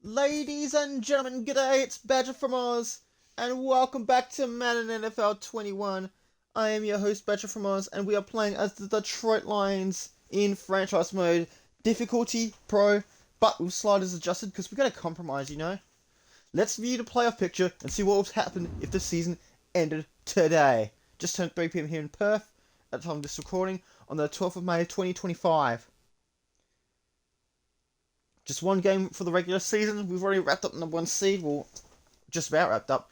Ladies and gentlemen, g'day, it's Badger from Oz, and welcome back to Madden NFL 21. I am your host, Badger from Oz, and we are playing as the Detroit Lions in franchise mode. Difficulty, pro, but with sliders adjusted, because we're going to compromise, Let's view the playoff picture and see what would happen if the season ended today. Just turned 3 PM here in Perth, at the time of this recording, on the 12th of May 2025. Just one game for the regular season. We've already wrapped up the number 1 seed. Well, just about wrapped up.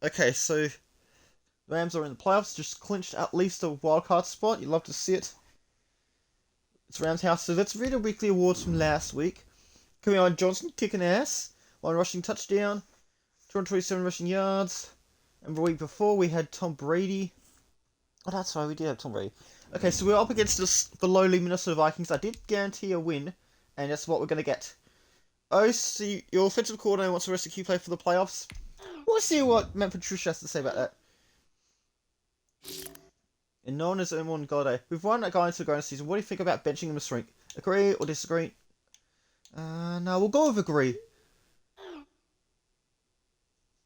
Okay, so the Rams are in the playoffs. Just clinched at least a wildcard spot. You'd love to see it. It's Rams house. So let's read the weekly awards from last week. Coming on, Johnson kicking ass. 1 rushing touchdown. 227 rushing yards. And the week before we had Tom Brady. Oh, that's right, we did have Tom Brady. Okay, so we're up against the lowly Minnesota Vikings. I did guarantee a win, and that's what we're going to get. So your offensive coordinator wants to rest a key play for the playoffs. We'll see what Matt Patricia has to say about that. And no one is on Golladay. We've won a guy into the going season. What do you think about benching him a shrink? Agree or disagree? No, we'll go with agree.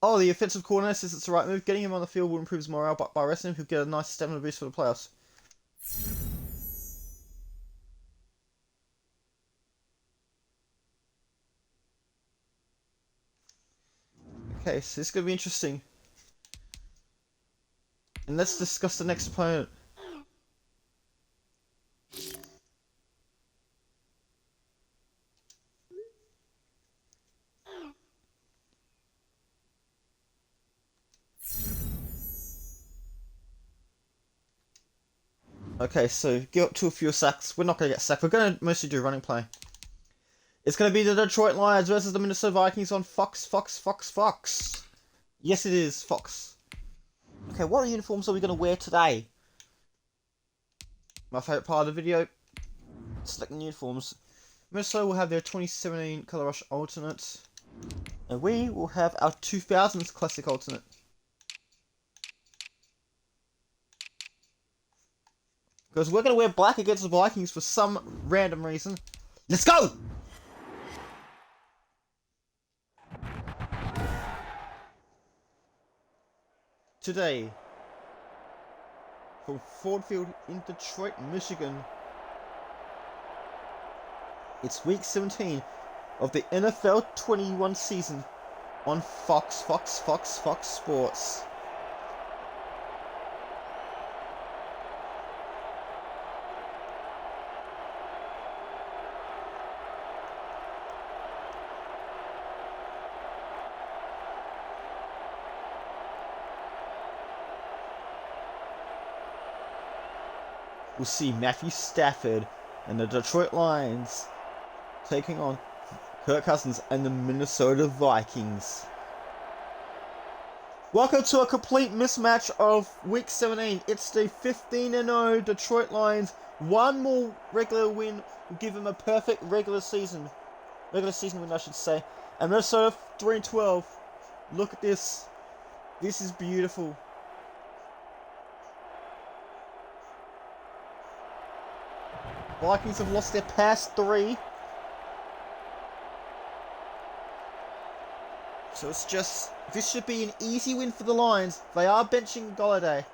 Oh, the offensive coordinator says it's the right move. Getting him on the field will improve his morale, but by resting him, he'll get a nice stamina boost for the playoffs. Okay, so this is going to be interesting. And let's discuss the next opponent. Okay, so get up to a few sacks. We're not going to get sacked. We're going to mostly do running play. It's going to be the Detroit Lions versus the Minnesota Vikings on Fox. Yes, it is, Fox. Okay, what uniforms are we going to wear today? My favourite part of the video, selecting uniforms. Minnesota will have their 2017 Color Rush alternate. And we will have our 2000s Classic alternate. Because we're going to wear black against the Vikings for some random reason. Let's go! Today, from Ford Field in Detroit, Michigan, it's week 17 of the NFL 21 season on Fox Sports. We'll see Matthew Stafford and the Detroit Lions taking on Kirk Cousins and the Minnesota Vikings. Welcome to a complete mismatch of Week 17. It's the 15-0 Detroit Lions. One more regular win will give them a perfect regular season win, I should say. And Minnesota 3-12. Look at this. This is beautiful. Vikings have lost their past 3. So it's just, this should be an easy win for the Lions. They are benching Golladay.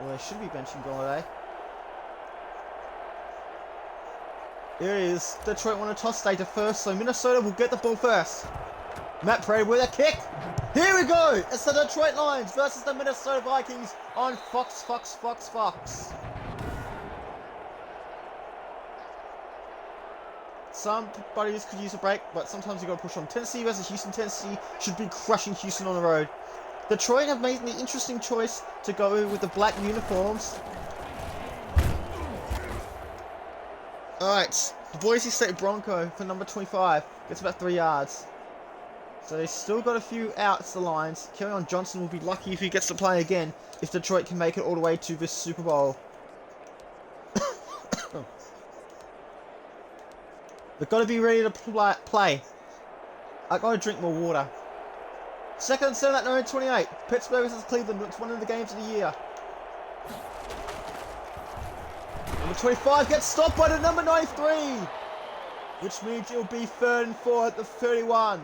Well, they should be benching Golladay. There it is. Detroit want to toss stay to first, so Minnesota will get the ball first. Matt Prater with a kick. Here we go! It's the Detroit Lions versus the Minnesota Vikings on Fox. Some buddies could use a break, but sometimes you gotta push on. Tennessee versus Houston. Tennessee should be crushing Houston on the road. Detroit have made the interesting choice to go with the black uniforms. Alright, the Boise State Bronco for number 25 gets about 3 yards. So they still got a few outs, the Lions. Kerryon Johnson will be lucky if he gets to play again, if Detroit can make it all the way to this Super Bowl. They've got to be ready to play. I gotta drink more water. Second and 7 at 9:28. Pittsburgh versus Cleveland. It's one of the games of the year. Number 25 gets stopped by the number 93, which means it'll be 3rd and 4 at the 31.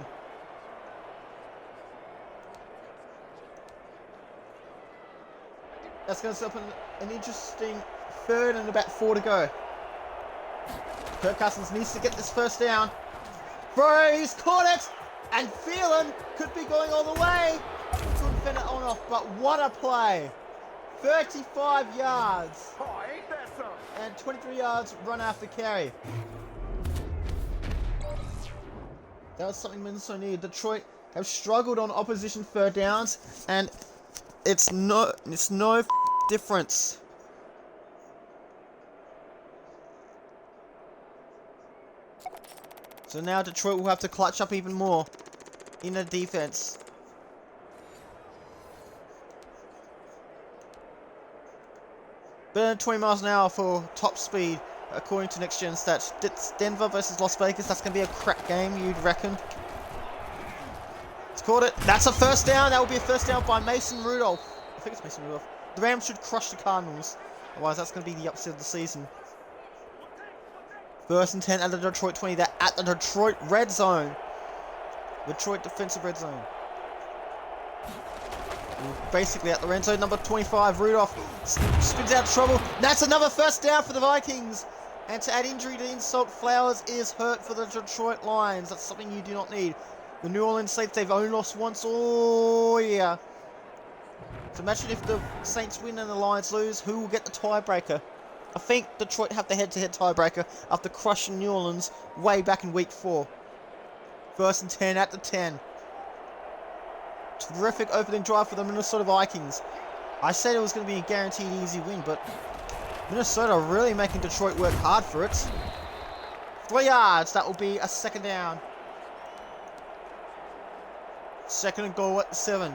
That's going to set up an interesting 3rd and about 4 to go. Kirk Cousins needs to get this first down. He's caught it! And Phelan could be going all the way. Couldn't fend it on off, but what a play. 35 yards. And 23 yards run after carry. That was something Minnesota needed. Detroit have struggled on opposition 3rd downs, and it's no difference. So now Detroit will have to clutch up even more in the defense. Better than 20 miles an hour for top speed, according to Next Gen Stats. It's Denver versus Las Vegas. That's going to be a crap game, you'd reckon. It's caught it. That's a first down. That will be a first down by Mason Rudolph. I think it's Mason Rudolph. The Rams should crush the Cardinals. Otherwise, that's going to be the upset of the season. 1st and 10 at the Detroit 20. They're at the Detroit red zone. Detroit defensive red zone. Basically at the red zone. Number 25, Rudolph spins out of trouble. That's another first down for the Vikings. And to add injury to insult, Flowers is hurt for the Detroit Lions. That's something you do not need. The New Orleans Saints, they've only lost once all year. So imagine if the Saints win and the Lions lose, who will get the tiebreaker? I think Detroit have the head-to-head tiebreaker after crushing New Orleans way back in week 4. 1st and 10 at the 10. Terrific opening drive for the Minnesota Vikings. I said it was going to be a guaranteed easy win, but Minnesota really making Detroit work hard for it. 3 yards, that will be a 2nd down. 2nd and goal at the 7.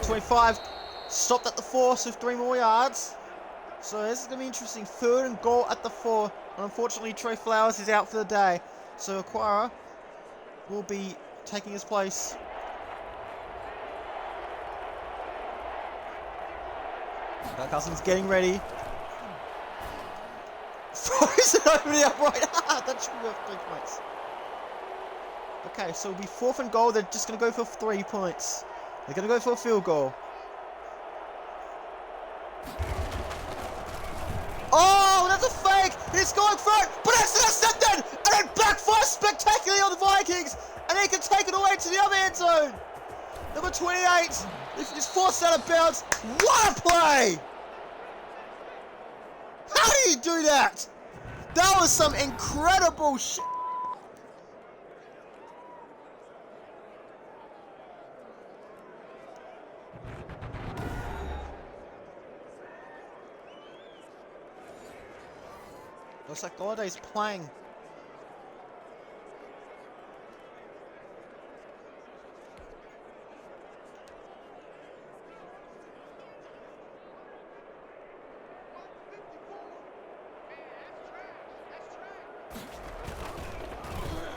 25, stopped at the 4, so 3 more yards. So this is going to be interesting. 3rd and goal at the 4. And unfortunately, Trey Flowers is out for the day. So Aquara will be taking his place. Kirk Cousins getting ready. Throws it over the upright. That should be worth 3 points. Okay, so it'll be 4th and goal. They're just going to go for 3 points. They're going to go for a field goal. Oh, that's a fake! It's going for it, but it's intercepted! And it backfires spectacularly on the Vikings! And he can take it away to the other end zone! Number 28 is forced out of bounds. What a play! How do you do that? That was some incredible shit. Looks like Galladay's playing. Here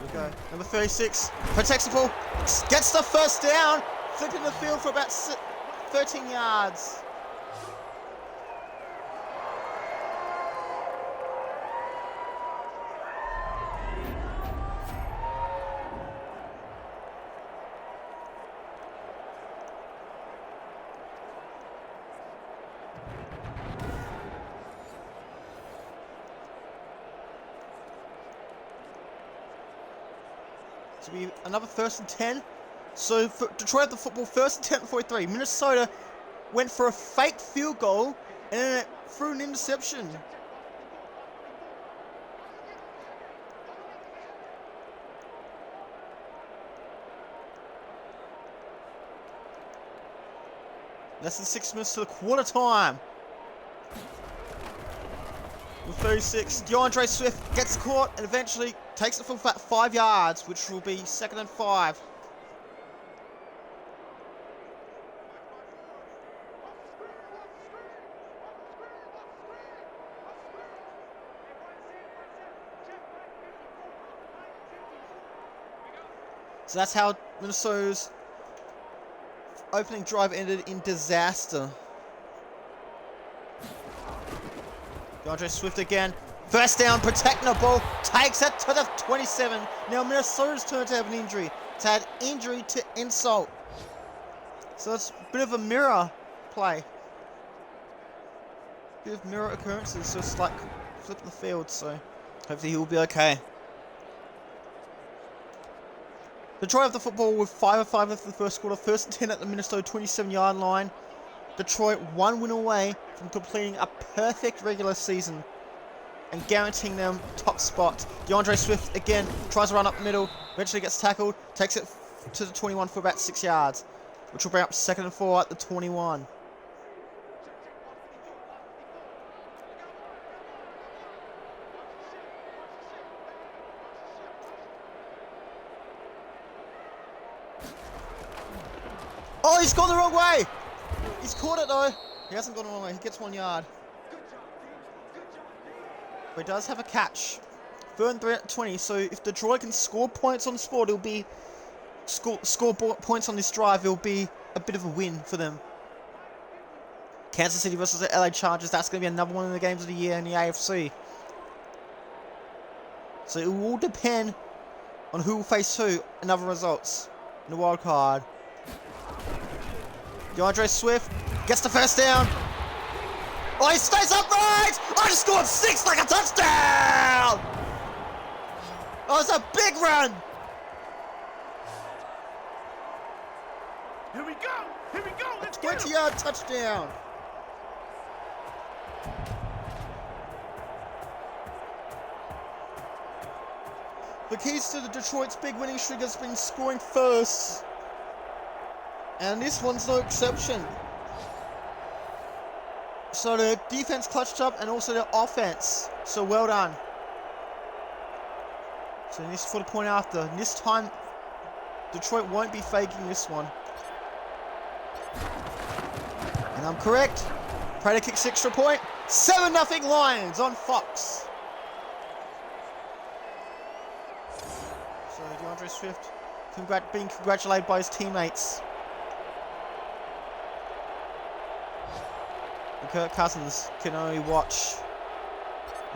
we go. Number 36 protects the ball, gets the first down, flipping the field for about 13 yards. To be another 1st and 10. So for Detroit have the football 1st and 10 at 43. Minnesota went for a fake field goal and then it threw an interception. Less than 6 minutes to the quarter time. With 36, DeAndre Swift gets caught and eventually takes it for about 5 yards, which will be 2nd and 5. So that's how Minnesota's opening drive ended in disaster. DeAndre Swift again. First down, protecting the ball. Takes it to the 27. Now Minnesota's turn to have an injury. It's had injury to insult. So it's a bit of a mirror play. Bit of mirror occurrences. So it's like flipping the field. So hopefully he will be okay. Detroit have the football with 5:05 left in the first quarter. First and 10 at the Minnesota 27-yard line. Detroit one win away from completing a perfect regular season and guaranteeing them top spot. DeAndre Swift again tries to run up the middle, eventually gets tackled, takes it to the 21 for about 6 yards, which will bring up 2nd and 4 at the 21. Oh, he's gone the wrong way! He's caught it though. He hasn't gone the wrong way. He gets 1 yard. But he does have a catch. 3rd and 3 at 20. So if Detroit can score points on the sport, it'll be score points on this drive. It'll be a bit of a win for them. Kansas City versus the LA Chargers. That's going to be another one of the games of the year in the AFC. So it will depend on who will face who in other results in the wild card. DeAndre Swift gets the first down. Oh, he stays upright! I just scored 6 like a touchdown! Oh, it's a big run! Here we go! Here we go! Let's get 20-yard touchdown. The keys to the Detroit's big winning streak has been scoring first. And this one's no exception. So the defense clutched up and also the offense. So well done. So this for the point after. And this time, Detroit won't be faking this one. And I'm correct. Prater kicks extra point. 7-0 Lions on Fox. So DeAndre Swift being congratulated by his teammates. And Kirk Cousins can only watch.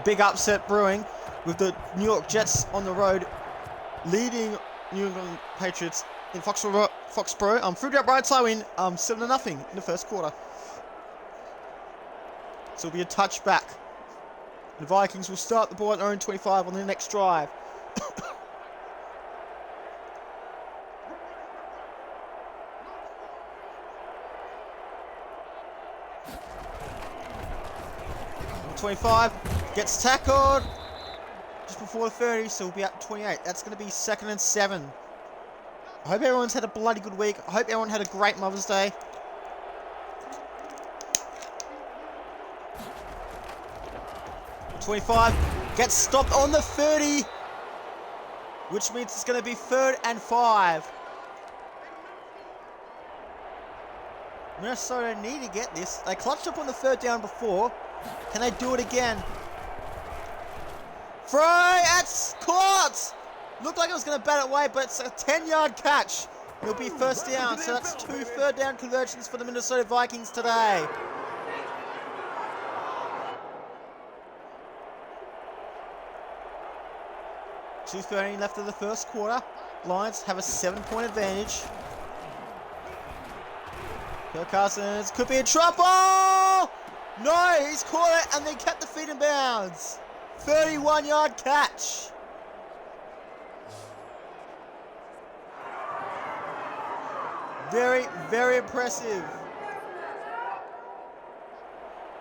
Big upset brewing with the New York Jets on the road leading New England Patriots in Foxborough. Through that right side win 7-0 in the first quarter. So it'll be a touchback. The Vikings will start the ball at their own 25 on the next drive. Number 25 gets tackled just before the 30, so we'll be at 28. That's going to be 2nd and 7. I hope everyone's had a bloody good week. I hope everyone had a great Mother's Day. Number 25 gets stopped on the 30, which means it's going to be 3rd and 5. Minnesota need to get this. They clutched up on the 3rd down before. Can they do it again? Fry at caught! Looked like it was going to bat it away, but it's a 10-yard catch. It'll be 1st down, so that's 2 3rd down conversions for the Minnesota Vikings today. .2:30 left of the first quarter. Lions have a 7-point advantage. Kirk Cousins could be in trouble! No, he's caught it and they kept the feet in bounds. 31-yard catch. Very, very impressive.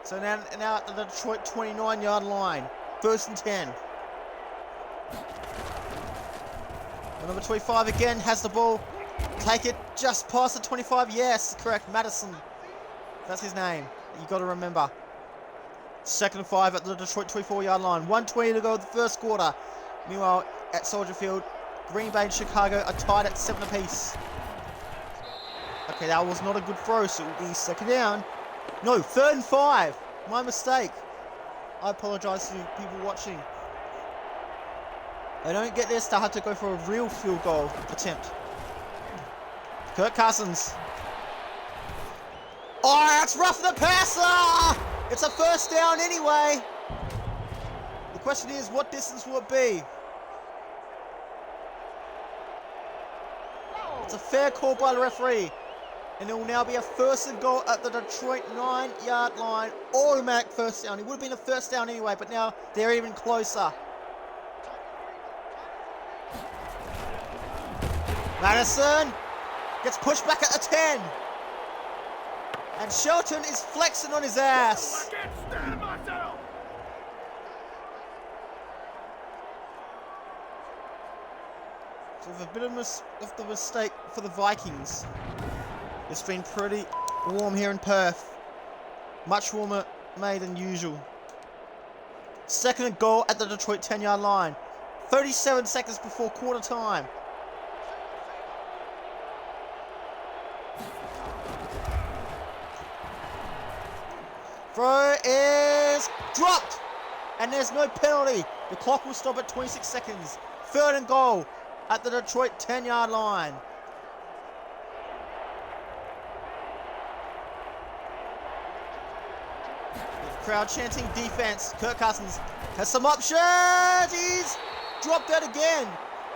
So now at the Detroit 29-yard line. 1st and 10. And number 25 again has the ball. Take it just past the 25. Yes, correct. Madison. That's his name. You got to remember. 2nd and 5 at the Detroit 24-yard line. 1:20 to go in the first quarter. Meanwhile, at Soldier Field, Green Bay and Chicago are tied at 7 apiece. Okay, that was not a good throw, so it will be 2nd down. No, 3rd and 5. My mistake. I apologize to people watching. They don't get this, they'll have to go for a real field goal attempt. Kirk Cousins Oh, that's rough the passer! It's a first down anyway. The question is, what distance will it be? It's a fair call by the referee. And it will now be a first and goal at the Detroit 9-yard line. Automatic first down. It would have been a first down anyway, but now they're even closer. Madison gets pushed back at the 10. And Shelton is flexing on his ass. I can't stand myself. So with a bit of the mistake for the Vikings. It's been pretty warm here in Perth. Much warmer May than usual. Second and goal at the Detroit 10-yard line. 37 seconds before quarter time. Throw is dropped. And there's no penalty. The clock will stop at 26 seconds. Third and goal at the Detroit 10-yard line. Crowd chanting defense. Kirk Cousins has some options. He's dropped that again.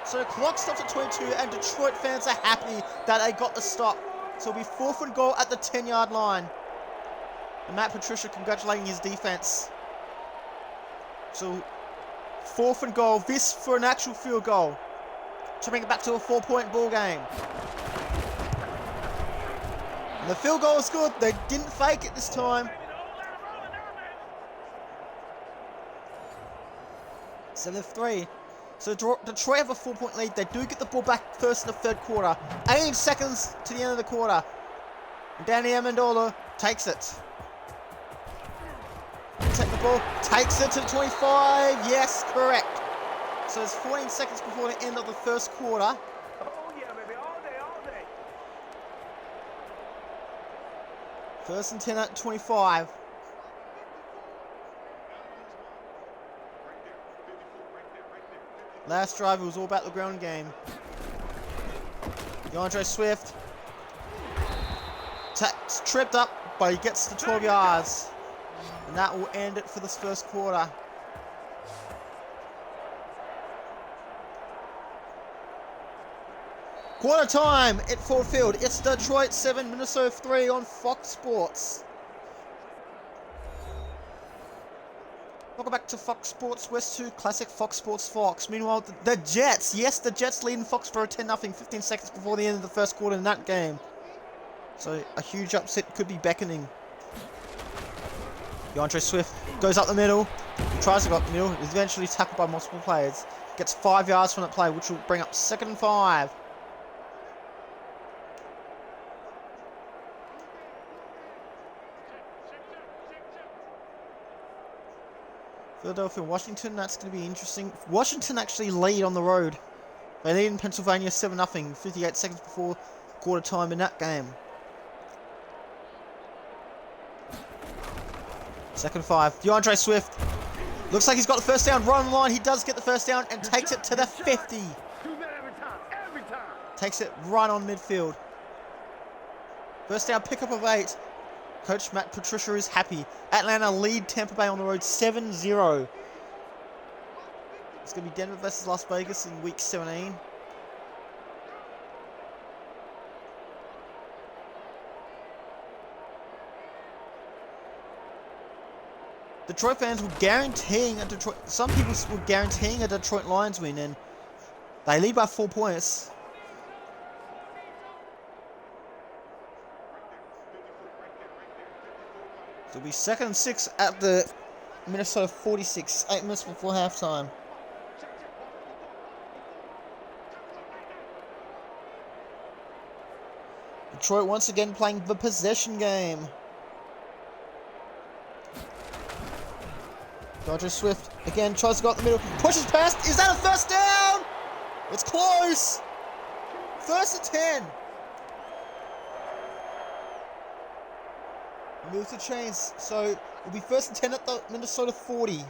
So the clock stops at 22 and Detroit fans are happy that they got the stop. So it'll be fourth and goal at the 10-yard line. And Matt Patricia congratulating his defense. So fourth and goal. This for an actual field goal to bring it back to a 4-point ball game. And the field goal is good. They didn't fake it this time. 7-3. So Detroit have a 4-point lead. They do get the ball back first in the third quarter. 18 seconds to the end of the quarter. And Danny Amendola takes it. Take the ball. Takes it to the 25. Yes, correct. So there's 14 seconds before the end of the first quarter. Oh yeah, baby, all day, all day. First and 10 at 25. Last drive, it was all about the ground game. DeAndre Swift tripped up, but he gets to 12 yards. And that will end it for this first quarter. Quarter time at Ford Field. It's Detroit 7, Minnesota 3 on Fox Sports. Welcome back to Fox Sports West 2 Classic Fox Sports Fox. Meanwhile, the Jets. Yes, the Jets lead in Foxborough 10-0, 15 seconds before the end of the first quarter in that game. So a huge upset could be beckoning. DeAndre Swift goes up the middle. He tries to go up the middle. Is eventually tackled by multiple players. Gets 5 yards from that play, which will bring up 2nd and 5. Philadelphia, Washington, that's going to be interesting. Washington actually lead on the road. They lead in Pennsylvania 7-0, 58 seconds before quarter time in that game. 2nd and 5. DeAndre Swift. Looks like he's got the first down. Right on the line. He does get the first down and takes it to the 50. Do that every time. Takes it right on midfield. First down, pickup of 8. Coach Matt Patricia is happy. Atlanta lead Tampa Bay on the road 7-0. It's going to be Denver versus Las Vegas in week 17. Detroit fans were guaranteeing a Detroit. Some people were guaranteeing a Detroit Lions win, and they lead by 4 points. So it'll be 2nd and 6 at the Minnesota 46, 8 minutes before halftime. Detroit once again playing the possession game. DeAndre Swift again tries to go up the middle, pushes past. Is that a first down? It's close. 1st and 10. Moves the chains, so it'll be 1st and 10 at the Minnesota 40.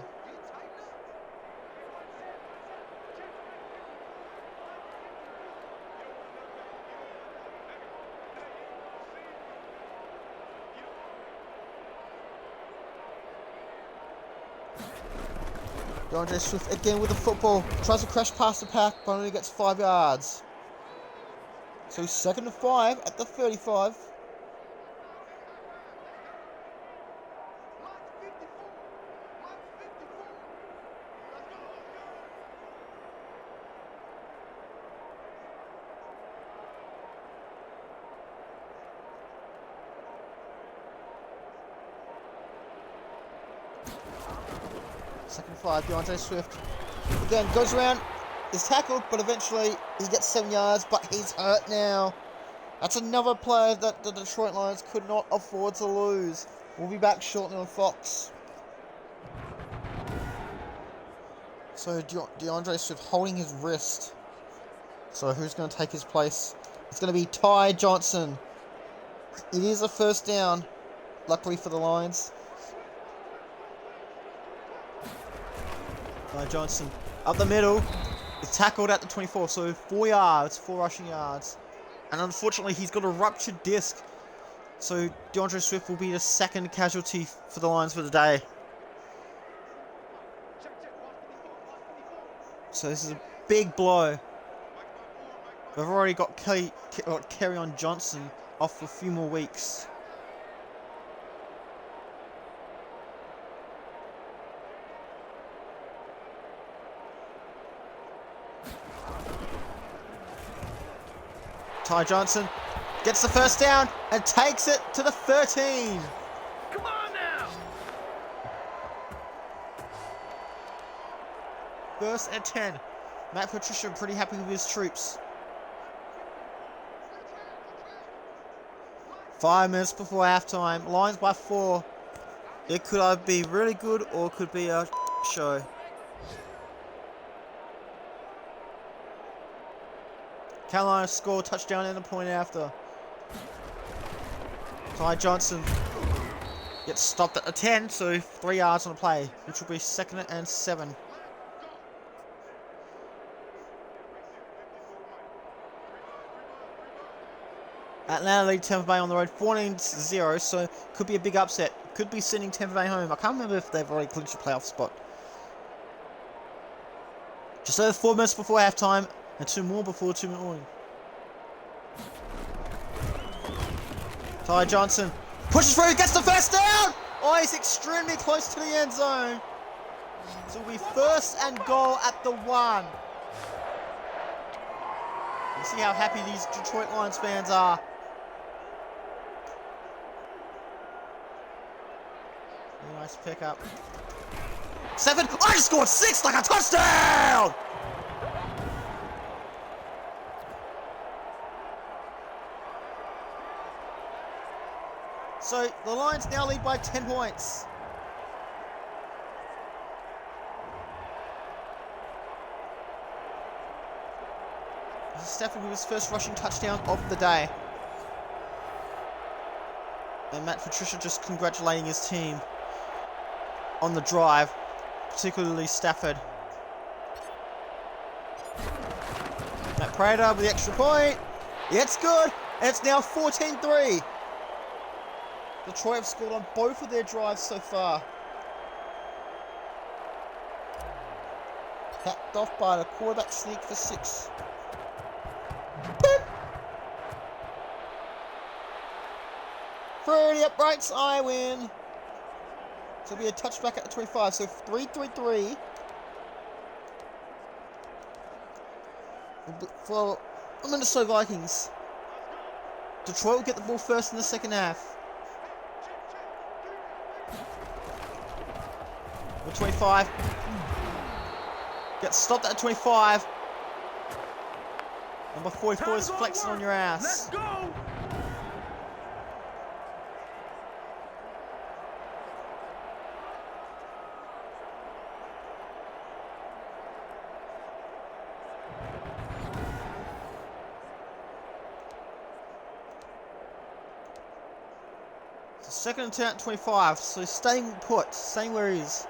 DeAndre Swift again with the football. Tries to crash past the pack, but only gets 5 yards. So 2nd and 5 at the 35. Second 5, DeAndre Swift. Again, goes around, is tackled, but eventually he gets 7 yards, but he's hurt now. That's another player that the Detroit Lions could not afford to lose. We'll be back shortly on Fox. So DeAndre Swift holding his wrist. So who's going to take his place? It's going to be Ty Johnson. It is a first down, luckily for the Lions. Ty Johnson up the middle. Is tackled at the 24, so 4 yards, 4 rushing yards. And unfortunately, he's got a ruptured disc. So DeAndre Swift will be the second casualty for the Lions for the day. So this is a big blow. We've already got Kerryon Johnson off for a few more weeks. Ty Johnson gets the first down and takes it to the 13. Come on now! First and 10. Matt Patricia pretty happy with his troops. 5 minutes before halftime. Lions by 4. It could either be really good or it could be a show. Carolina score touchdown and a point after. Ty Johnson gets stopped at the 10, so 3 yards on the play, which will be 2nd and 7. Atlanta lead Tampa Bay on the road 14-0, so could be a big upset. Could be sending Tampa Bay home. I can't remember if they've already clinched a playoff spot. Just over 4 minutes before halftime, and 2 more before 2 minutes. Ty Johnson pushes through, gets the first down! Oh, he's extremely close to the end zone. So it'll be 1st and goal at the 1. You see how happy these Detroit Lions fans are. Nice pickup. 7. I scored 6 like a touchdown! So the Lions now lead by 10 points. This is Stafford with his first rushing touchdown of the day. And Matt Patricia just congratulating his team on the drive, particularly Stafford. Matt Prater with the extra point. Yeah, it's good. And it's now 14-3. Detroit have scored on both of their drives so far. Hacked off by the quarterback sneak for 6. Boop. For the uprights, I win. So it'll be a touchback at the 25. So 3-3-3. For the Minnesota Vikings. Detroit will get the ball first in the second half. The 25. Gets stopped at 25. Number 44 is flexing on your ass. Let's go! So 2nd and 10 at 25. So staying put, staying where he is.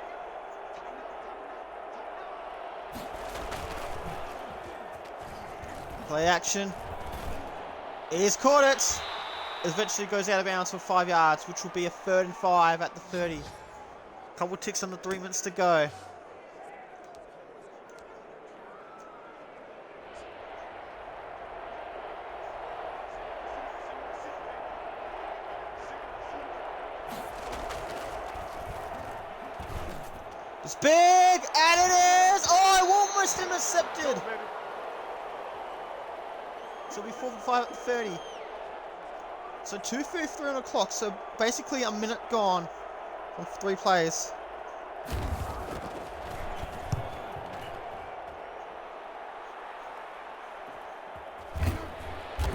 Play action. He's caught it. Eventually goes out of bounds for 5 yards, which will be a 3rd and 5 at the 30. Couple ticks on the 3 minutes to go. It's big, and it is! Oh, almost intercepted! So we 4 for 5 at the 30. So 2:33 on the clock, so basically a minute gone from 3 plays.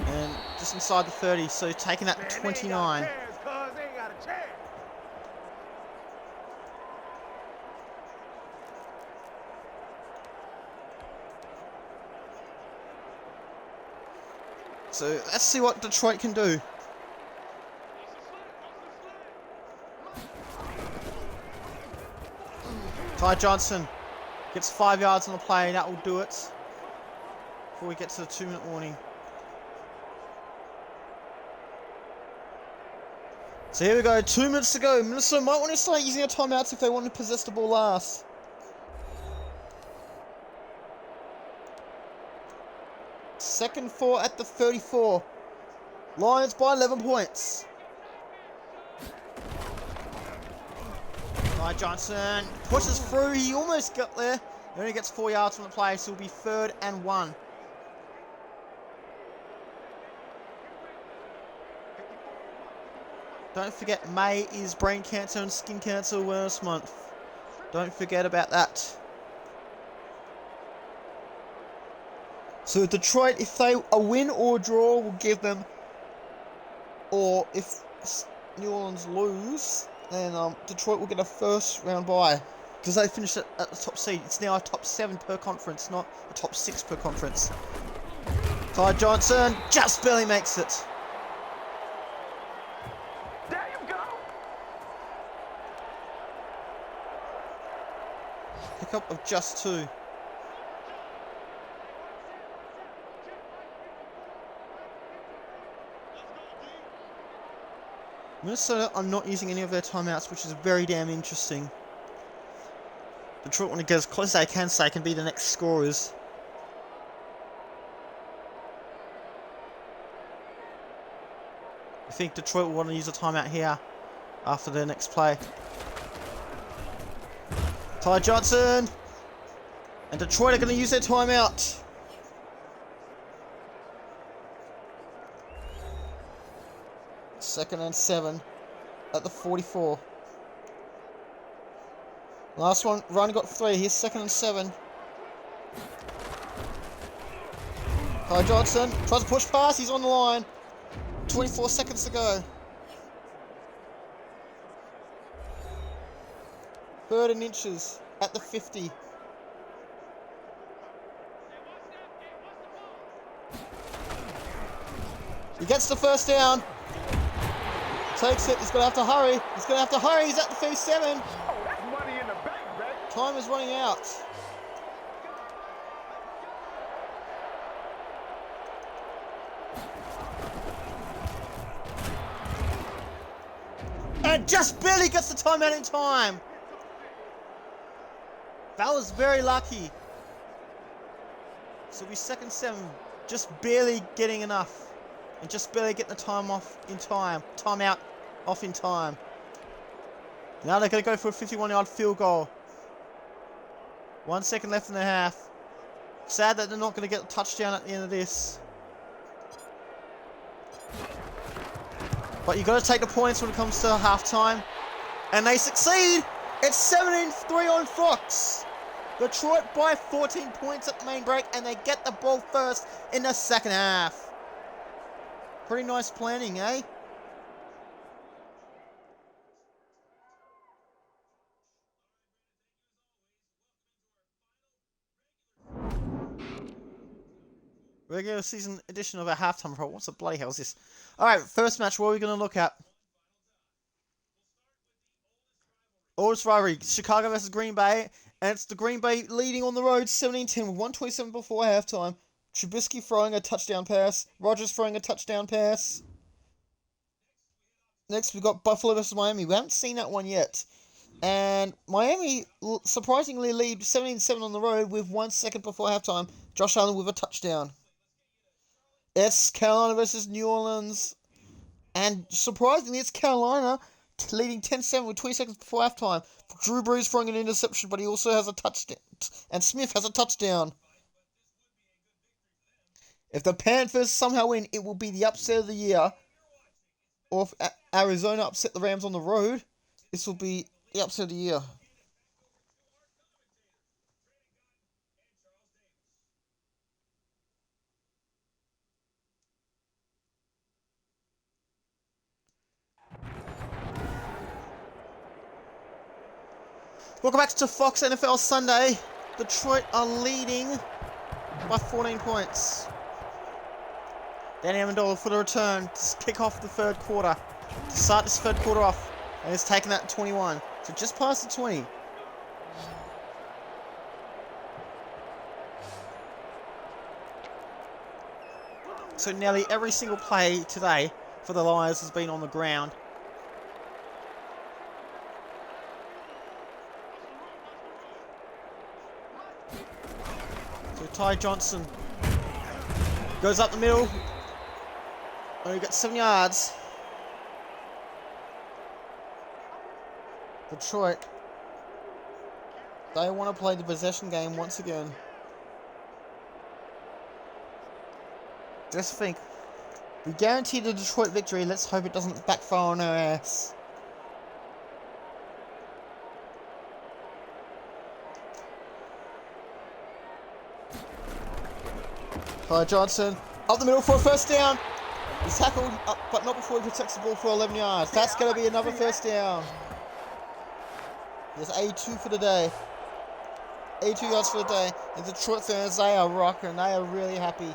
And just inside the 30, so taking that to 29. So let's see what Detroit can do. Ty Johnson gets 5 yards on the play. That will do it before we get to the 2-minute warning. So here we go. 2 minutes to go. Minnesota might want to start using their timeouts if they want to possess the ball last. Second 4 at the 34. Lions by 11 points. Ty Johnson pushes through. He almost got there. He only gets 4 yards from the play, so it'll be 3rd and 1. Don't forget, May is Brain Cancer and Skin Cancer Awareness Month. Don't forget about that. So Detroit, if they a win or a draw, will give them, or if New Orleans lose, then Detroit will get a first round bye because they finished at the top seed. It's now a top 7 per conference, not a top 6 per conference. Ty Johnson just barely makes it. There you go. Pickup of just 2. Minnesota are not using any of their timeouts, which is very damn interesting. Detroit want to get as close as they can so they can be the next scorers. I think Detroit will want to use a timeout here after their next play. Ty Johnson! And Detroit are going to use their timeout. Second and 7 at the 44. Last one, run got 3. Here's 2nd and 7. Ty Johnson tries to push past. He's on the line. 24 seconds to go. 3rd and inches at the 50. He gets the first down. Takes it. He's going to have to hurry. He's going to have to hurry. He's at the 37. Oh, that's money in the bank, baby. Time is running out. And just barely gets the timeout in time. That was very lucky. So we 2nd 7. Just barely getting enough. And just barely getting the time off in time. Timeout off in time. Now they're going to go for a 51-yard field goal. 1 second left in the half. Sad that they're not going to get a touchdown at the end of this. But you've got to take the points when it comes to halftime. And they succeed. It's 17-3 on Fox. Detroit by 14 points at the main break. And they get the ball first in the second half. Pretty nice planning, eh? Regular season edition of our halftime report. What the bloody hell is this? Alright, first match, what are we going to look at? Oldest rivalry, Chicago versus Green Bay. And it's the Green Bay leading on the road 17-10 with 1:27 before halftime. Trubisky throwing a touchdown pass. Rodgers throwing a touchdown pass. Next, we've got Buffalo versus Miami. We haven't seen that one yet. And Miami surprisingly lead 17-7 on the road with 1 second before halftime. Josh Allen with a touchdown. It's Carolina versus New Orleans. And surprisingly, it's Carolina leading 10-7 with 20 seconds before halftime. Drew Brees throwing an interception, but he also has a touchdown. And Smith has a touchdown. If the Panthers somehow win, it will be the upset of the year. Or if Arizona upset the Rams on the road, this will be the upset of the year. Welcome back to Fox NFL Sunday. Detroit are leading by 14 points. Danny Amendola for the return to kick off the third quarter. To start this third quarter off. And it's taken that 21. So just past the 20. So nearly every single play today for the Lions has been on the ground. So Ty Johnson goes up the middle. Only got 7 yards. Detroit, they want to play the possession game once again. Just think, we guaranteed a Detroit victory. Let's hope it doesn't backfire on our ass. Ty Johnson up the middle for a first down. He's tackled, but not before he protects the ball for 11 yards. That's going to be another first down. There's A2 for the day. 82 yards for the day. And the Detroit fans, they are rocking. They are really happy.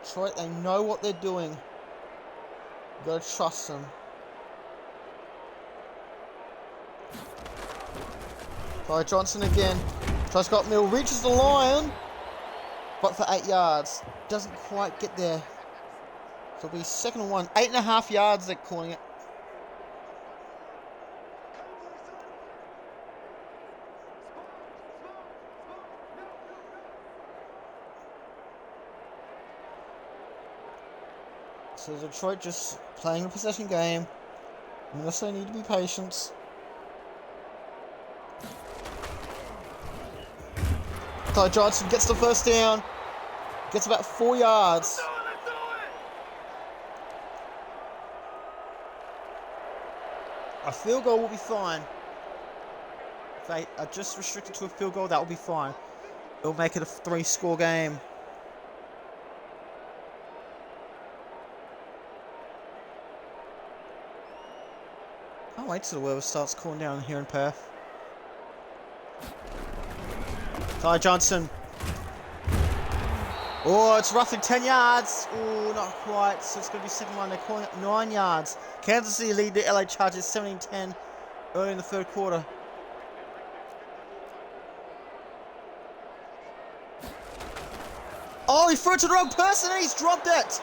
Detroit, they know what they're doing. You gotta trust them. Ty Johnson again. Tries got middle, reaches the line, but for 8 yards. Doesn't quite get there. So it'll be 2nd and 1. 8.5 yards, they're calling it. So Detroit just playing a possession game. Unless they need to be patient. Ty Johnson gets the first down. Gets about 4 yards. A field goal will be fine. If they are just restricted to a field goal, that will be fine. It'll make it a 3-score game. I'll wait till the weather starts cooling down here in Perth. Ty Johnson. Oh, it's roughly 10 yards. Oh, not quite. So it's going to be 2nd one. They're calling it 9 yards. Kansas City lead the LA Chargers 17-10 early in the third quarter. Oh, he threw it to the wrong person and he's dropped it.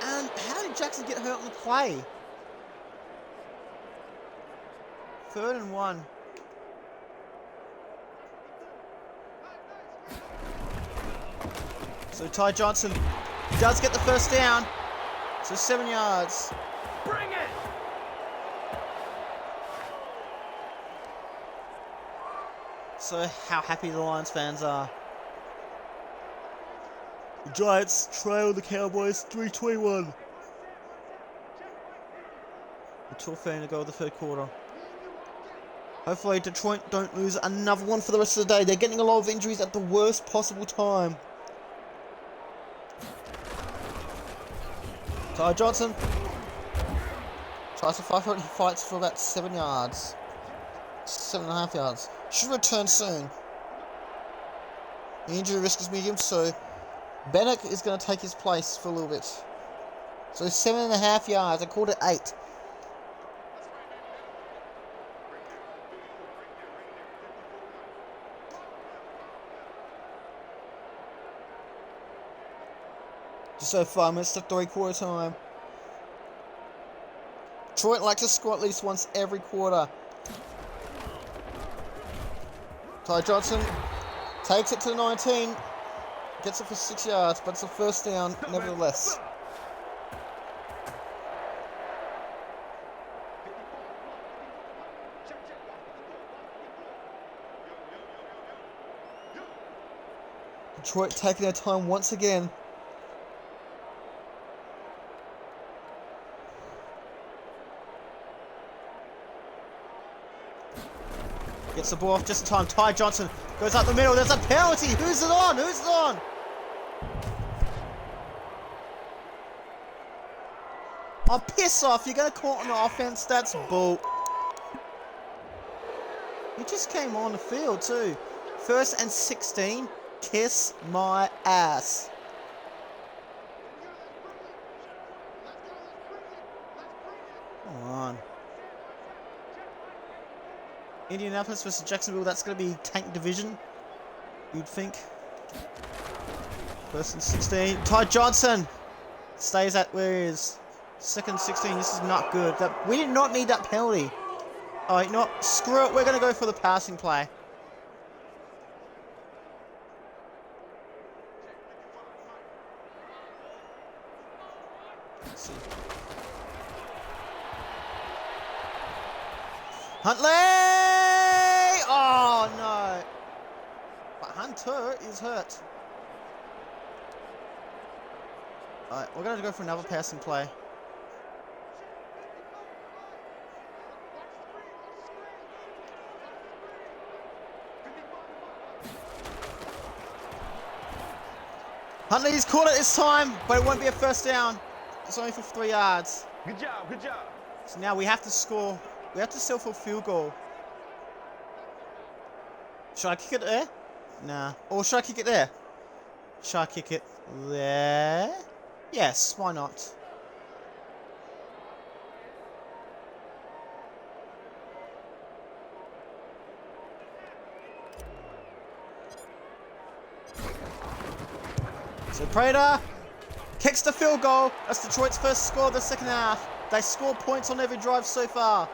And how did Jackson get hurt on the play? 3rd and 1. So Ty Johnson does get the first down. So 7 yards. Bring it! So how happy the Lions fans are. The Giants trail the Cowboys 3-21. The 12:30 to go of the third quarter. Hopefully Detroit don't lose another one for the rest of the day. They're getting a lot of injuries at the worst possible time. Ty Johnson tries to fight for it. He fights for about 7 yards. 7.5 yards. Should return soon. The injury risk is medium, so Bennett is going to take his place for a little bit. So 7.5 yards. I called it 8. Just over 5 minutes to 3-quarter time. Detroit like to score at least once every quarter. Ty Johnson Takes it to the 19. Gets it for 6 yards, but it's a first down nevertheless. Detroit taking their time once again. Gets the ball off just in time. Ty Johnson goes up the middle. There's a penalty. Who's it on? Who's it on? Oh, piss off. You're going to call it on the offense? That's bull. He just came on the field too. 1st and 16. Kiss my ass. Come on. Indianapolis versus Jacksonville. That's going to be tank division, you'd think. 1st and 16. Ty Johnson stays at where he is. 2nd 16. This is not good. We did not need that penalty. Alright, no, screw it. We're going to go for the passing play. Let's see. Huntley! Oh no! But Hunter is hurt. Alright, we're going to go for another passing play. Huntley's caught it this time, but it won't be a first down. It's only for 3 yards. Good job, good job. So now we have to score. We have to settle for a field goal. Should I kick it there? Nah. Or should I kick it there? Should I kick it there? Yes, why not? So Prater kicks the field goal. That's Detroit's first score of the second half. They score points on every drive so far.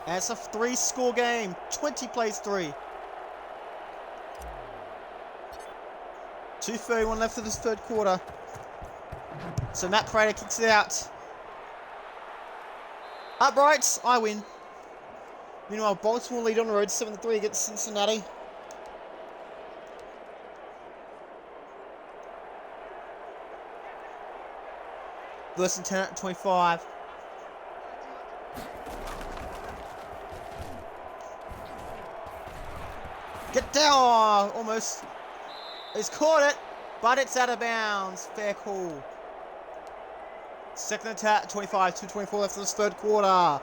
And it's a 3-score game. 20 plays 3. 2:31 left of this third quarter. So Matt Prater kicks it out. Uprights, I win. Meanwhile, Baltimore lead on the road 7-3 against Cincinnati. First and 10 at 25. Get down! Almost. He's caught it, but it's out of bounds. Fair call. Second attack, 25, 2:24 left in this third quarter.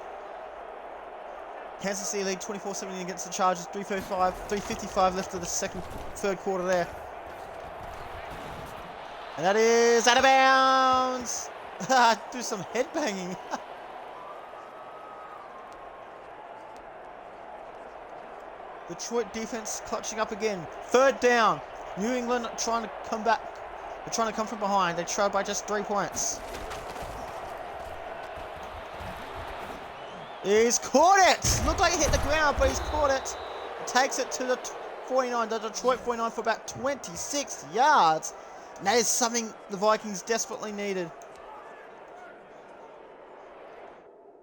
Kansas City lead 24-17 against the Chargers. 3:55 left of the third quarter there. And that is out of bounds. Do some headbanging. Detroit defense clutching up again. Third down. New England trying to come back. They're trying to come from behind. They trailed by just 3 points. He's caught it! Looked like it hit the ground, but he's caught it. Takes it to the 49, the Detroit 49 for about 26 yards. And that is something the Vikings desperately needed.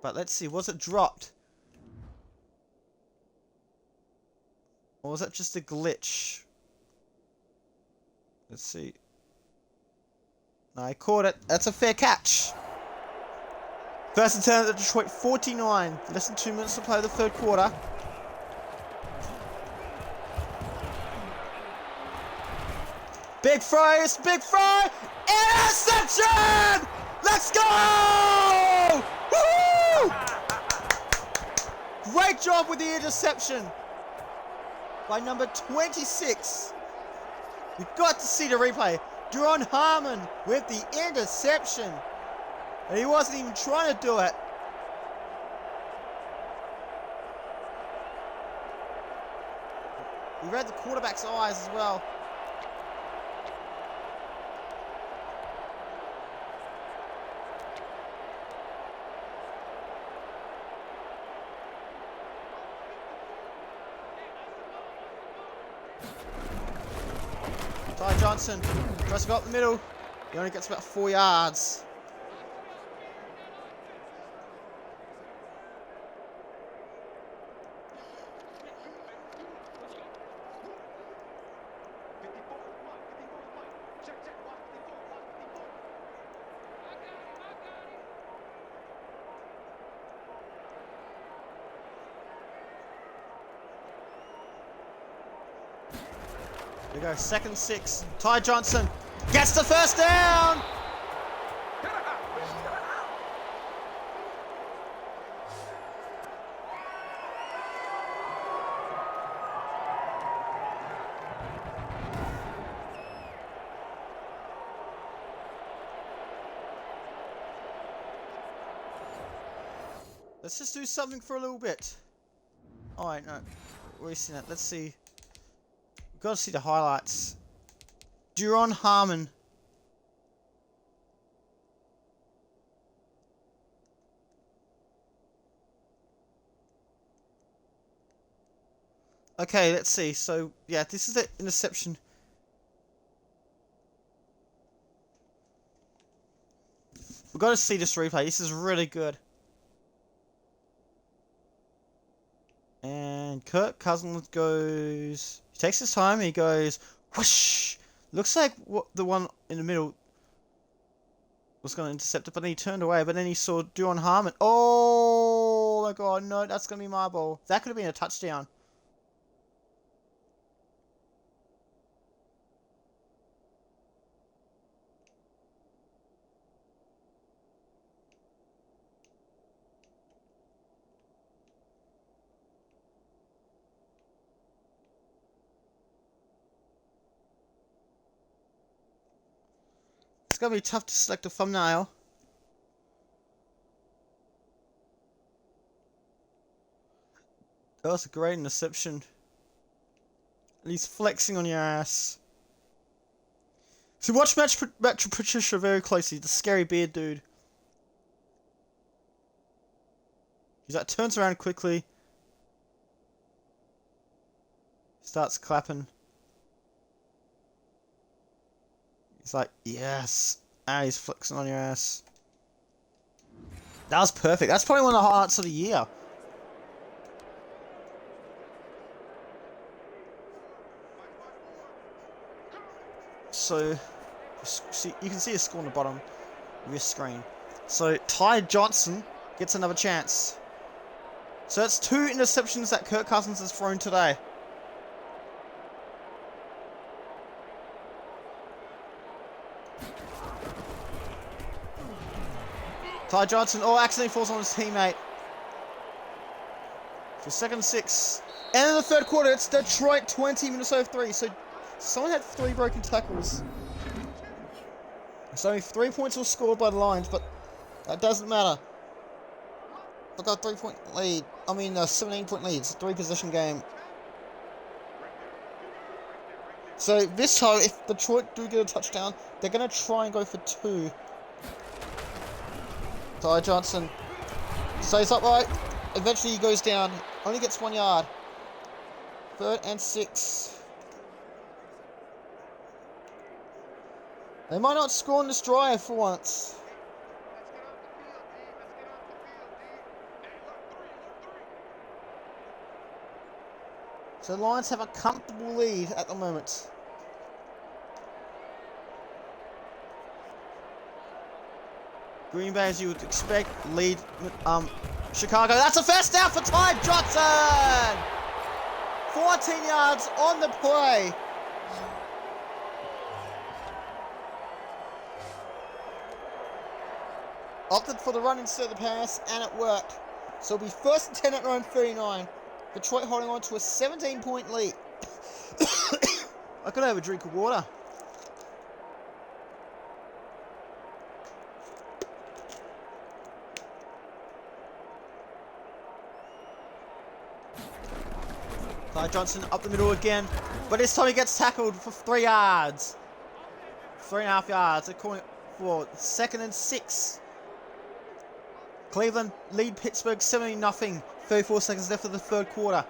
But let's see, was it dropped? Or was that just a glitch? Let's see. No, I caught it. That's a fair catch. First and 10 at the Detroit 49. Less than 2 minutes to play the third quarter. Big throws, big throw! Interception! Let's go! Woo! Great job with the interception by number 26. We've got to see the replay. Duron Harmon with the interception. And he wasn't even trying to do it. He read the quarterback's eyes as well. Johnson tries to go up the middle. He only gets about 4 yards. Here we go, 2nd and 6. Ty Johnson gets the first down! Let's just do something for a little bit. Alright, no. We've seen that. Let's see. We've got to see the highlights. Duron Harmon. Okay, let's see. So, yeah, this is the interception. We've got to see this replay. This is really good. And Kirk Cousins goes... He takes his time. He goes... Whoosh! Looks like what the one in the middle was going to intercept it, but then he turned away. But then he saw Duron Harmon. Oh my god, no, that's going to be my ball. That could have been a touchdown. It's going to be tough to select a thumbnail. That was a great interception. And he's flexing on your ass. So watch Matt Patricia very closely. The scary beard dude. He's like, turns around quickly. Starts clapping. He's like, yes. And he's flexing on your ass. That was perfect. That's probably one of the highlights of the year. So, you can see a score on the bottom of your screen. So, Ty Johnson gets another chance. So that's 2 interceptions that Kirk Cousins has thrown today. Ty Johnson, accidentally falls on his teammate. For 2nd and 6. And in the 3rd quarter, it's Detroit 20, Minnesota 3. So someone had 3 broken tackles. So only 3 points were scored by the Lions, but that doesn't matter. They've got a 3-point lead. I mean, a 17-point lead. It's a 3-possession game. So this time, if Detroit do get a touchdown, they're going to try and go for 2. Ty Johnson stays upright. Eventually he goes down. Only gets 1 yard. 3rd and 6. They might not score on this drive for once. So the Lions have a comfortable lead at the moment. Green Bay, as you would expect, lead Chicago. That's a first down for Ty Johnson! 14 yards on the play. Opted for the run instead of the pass, and it worked. So it'll be 1st and 10 at their own 39. Detroit holding on to a 17-point lead. I could have a drink of water. Ty Johnson up the middle again, but this time he gets tackled for 3 yards. 3.5 yards. They're calling it for 2nd and 6. Cleveland lead Pittsburgh 17-0. 34 seconds left of the 3rd quarter.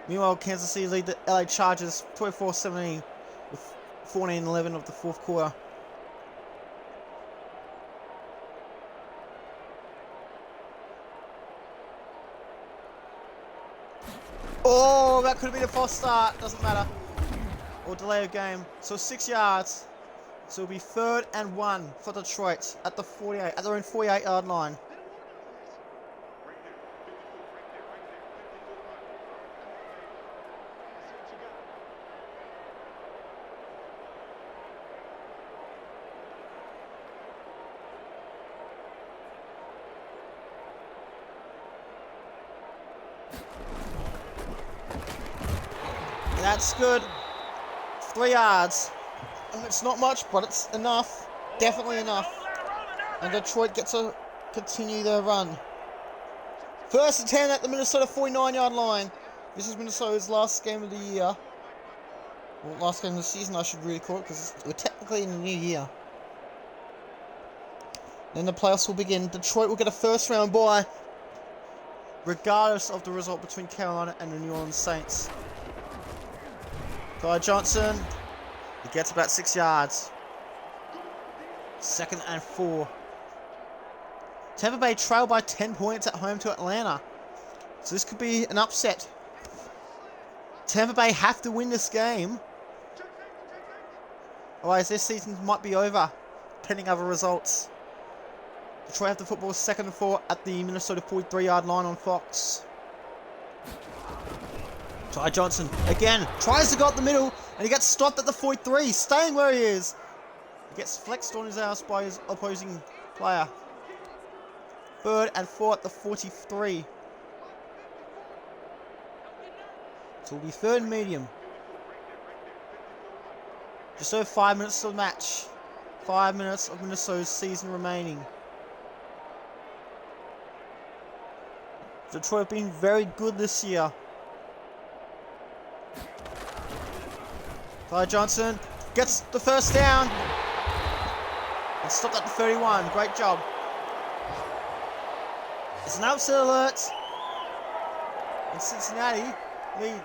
Meanwhile, Kansas City lead the LA Chargers 24-17 with 14-11 of the fourth quarter. Oh, that could have been a false start. Doesn't matter. Or delay of game. So 6 yards. So it'll be 3rd and 1 for Detroit at the 48, at their own 48-yard line. That's good. 3 yards. It's not much, but it's enough. Definitely enough. And Detroit gets to continue their run. 1st and 10 at the Minnesota 49-yard line. This is Minnesota's last game of the year. Well, last game of the season, I should really call it, because we're technically in the new year. Then the playoffs will begin. Detroit will get a first-round bye, regardless of the result between Carolina and the New Orleans Saints. Guy Johnson, he gets about 6 yards. 2nd and 4. Tampa Bay trail by 10 points at home to Atlanta. So this could be an upset. Tampa Bay have to win this game. Otherwise this season might be over, pending other results. Detroit have the football 2nd and 4 at the Minnesota 43-yard line on Fox. Ty Johnson, again, tries to go up the middle, and he gets stopped at the 43, staying where he is. He gets flexed on his ass by his opposing player. 3rd and 4 at the 43. So it'll be 3rd and medium. Just over 5 minutes to the match. 5 minutes of Minnesota's season remaining. Detroit have been very good this year. Ty Johnson gets the first down. And stopped at the 31. Great job. It's an upset alert. And Cincinnati lead.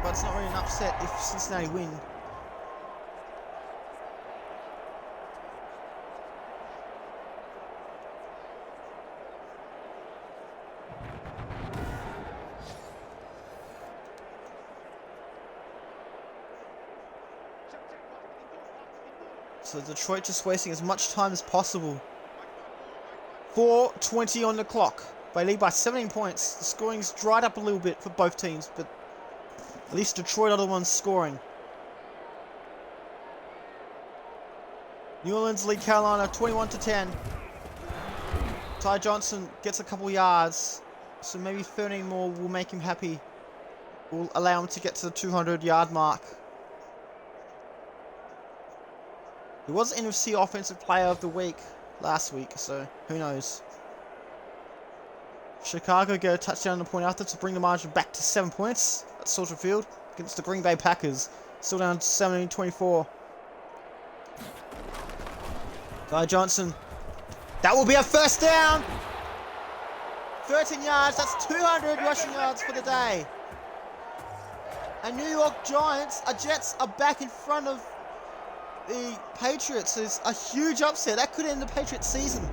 But it's not really an upset if Cincinnati win. So Detroit just wasting as much time as possible. 4:20 on the clock. They lead by 17 points. The scoring's dried up a little bit for both teams, but at least Detroit are the ones scoring. New Orleans lead Carolina 21-10. Ty Johnson gets a couple yards, so maybe 13 more will make him happy. Will allow him to get to the 200-yard mark. He was NFC Offensive Player of the Week last week, so who knows. Chicago get a touchdown on the point after to bring the margin back to 7 points at Soldier Field against the Green Bay Packers. Still down 17-24. Guy Johnson. That will be a first down. 13 yards. That's 200 rushing yards for the day. And New York Jets are back in front of the Patriots. Is a huge upset. That could end the Patriots season.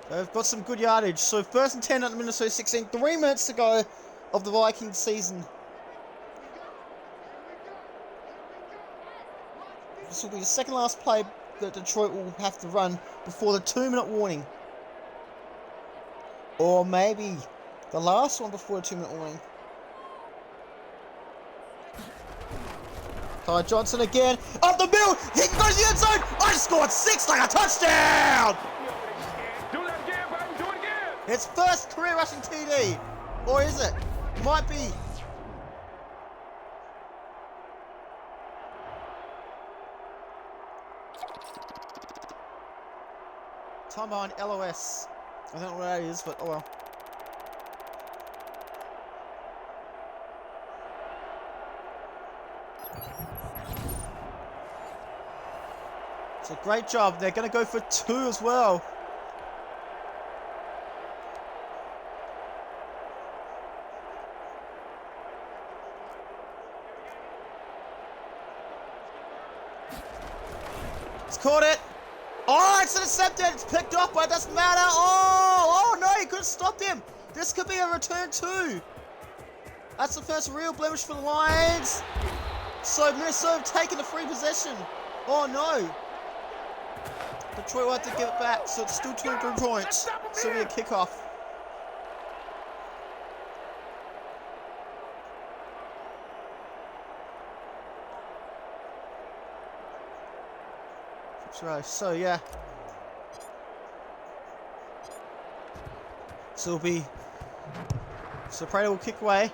They've got some good yardage. So 1st and 10 at the Minnesota 16. 3 minutes to go of the Vikings season. This will be the second last play that Detroit will have to run before the 2-minute warning. Or maybe the last one before the 2-minute warning. Ty Johnson again. Up the middle. He goes to the end zone. I scored 6 like a touchdown. Do that again, baby. Do it again. It's first career rushing TD. Or is it? Might be. Time behind LOS. I don't know what that is, but oh well. So great job. They're going to go for 2 as well. He's caught it. Oh, it's intercepted. It's picked up, but it doesn't matter. Oh no, he could have stopped him. This could be a return too. That's the first real blemish for the Lions. So Minnesota have taken the free possession. Oh no. Detroit will have to give it back, so it's still 23 points. So it'll be a kickoff. Right, so yeah. So it'll be. So Prater will kick away.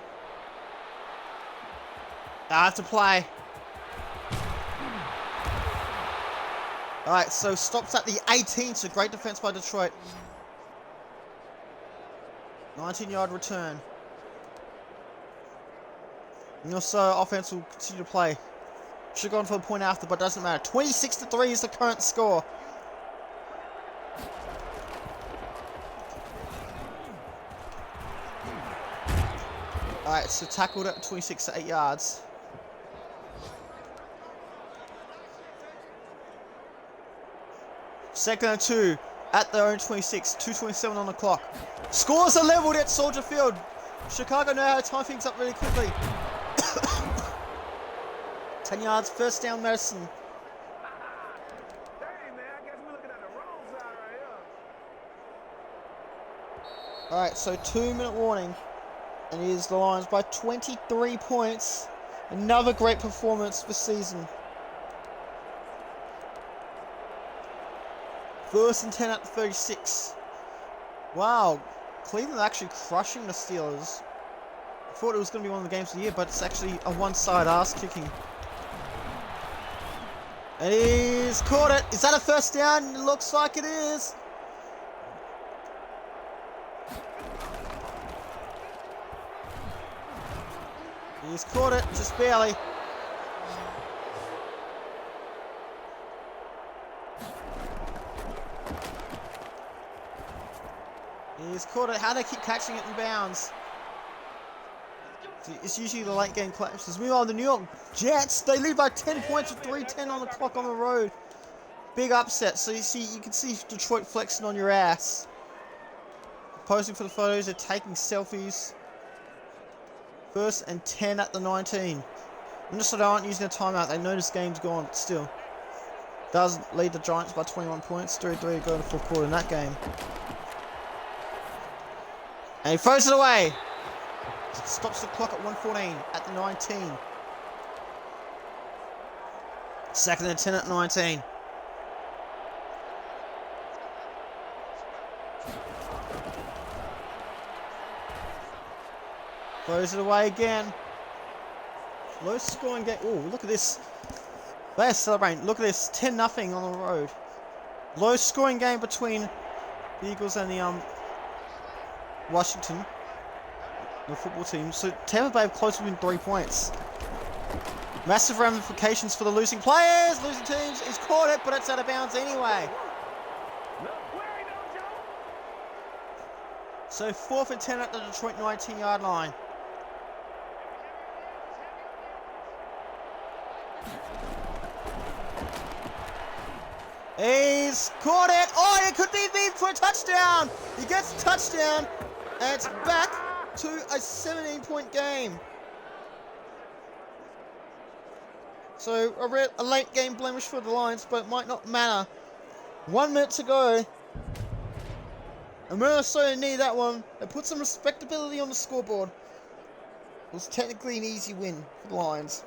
I have to play. Alright, so stops at the 18, so great defense by Detroit. 19-yard return. And also, offense will continue to play. Should have gone for a point after, but doesn't matter. 26-3 is the current score. Alright, so tackled at 26 to 8 yards. Second and 2 at their own 26. 2:27 on the clock. Scores are leveled at Soldier Field. Chicago know how to time things up really quickly. 10 yards, first down, Madison. Hey, man, I guess we're looking at the wrong side right here. Alright, so 2-minute warning. And it is the Lions by 23 points. Another great performance this season. First and 10 at the 36. Wow, Cleveland actually crushing the Steelers. I thought it was going to be one of the games of the year, but it's actually a one-side ass kicking. And he's caught it. Is that a first down? It looks like it is. He's caught it, just barely. He's caught it. How do they keep catching it in bounds? It's usually the late game collapses. Meanwhile, the New York Jets, they lead by 10 points with 3:10 on the clock on the road. Big upset. So you can see Detroit flexing on your ass. Posing for the photos, they're taking selfies. First and 10 at the 19. Minnesota aren't using a timeout. They know this game's gone still. Does lead the Giants by 21 points. 3-3 to go in the fourth quarter in that game. And he throws it away. Stops the clock at 1:14 at the 19. Second and 10 at 19. Throws it away again. Low scoring game. Oh, look at this. They're celebrating. Look at this. 10-0 on the road. Low scoring game between the Eagles and the Washington, the football team. So Tampa Bay have close within 3 points. Massive ramifications for the losing players, losing teams. He's caught it, but it's out of bounds anyway. So 4th and 10 at the Detroit 19-yard line. He's caught it. Oh, it could be the for a touchdown. He gets a touchdown. And it's back to a 17-point game. So a late game blemish for the Lions, but it might not matter. 1 minute to go. And Minnesota need that one. They put some respectability on the scoreboard. It was technically an easy win for the Lions.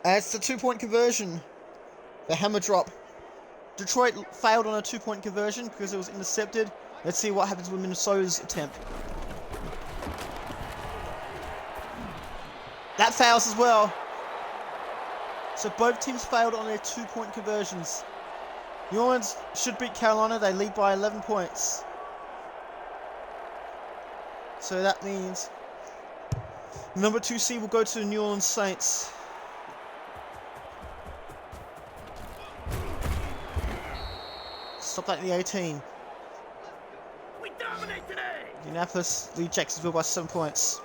And it's the 2-point conversion. The hammer drop. Detroit failed on a 2-point conversion because it was intercepted. Let's see what happens with Minnesota's attempt. That fails as well. So both teams failed on their 2-point conversions. New Orleans should beat Carolina. They lead by 11 points. So that means number 2 seed will go to the New Orleans Saints. Stop that in the 18. We dominate today. Indianapolis lead Jacksonville by 7 points.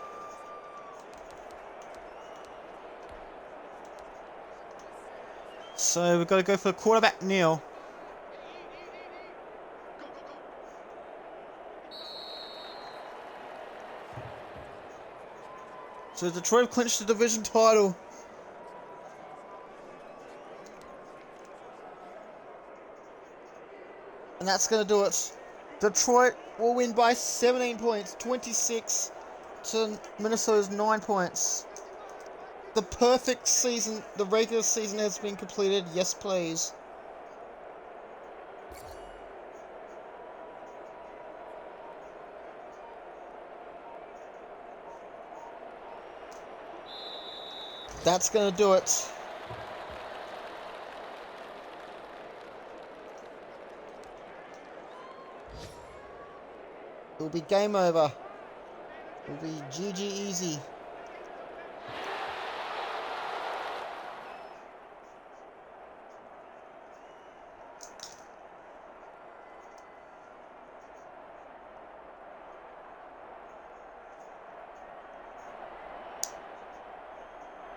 So we've got to go for a quarterback kneel. So Detroit have clinched the division title. And that's going to do it. Detroit will win by 17 points, 26 to Minnesota's 9 points. The perfect season, the regular season has been completed. Yes, please. That's going to do it. It will be game over. It will be GG easy.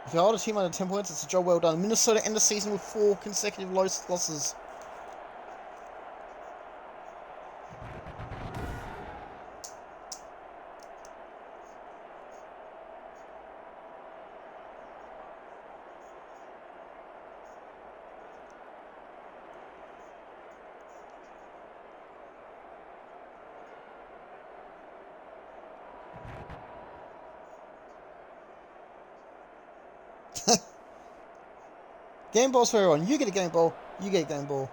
If you hold a team under 10 points, it's a job well done. Minnesota end the season with 4 consecutive losses. Game balls for everyone. You get a game ball. You get a game ball.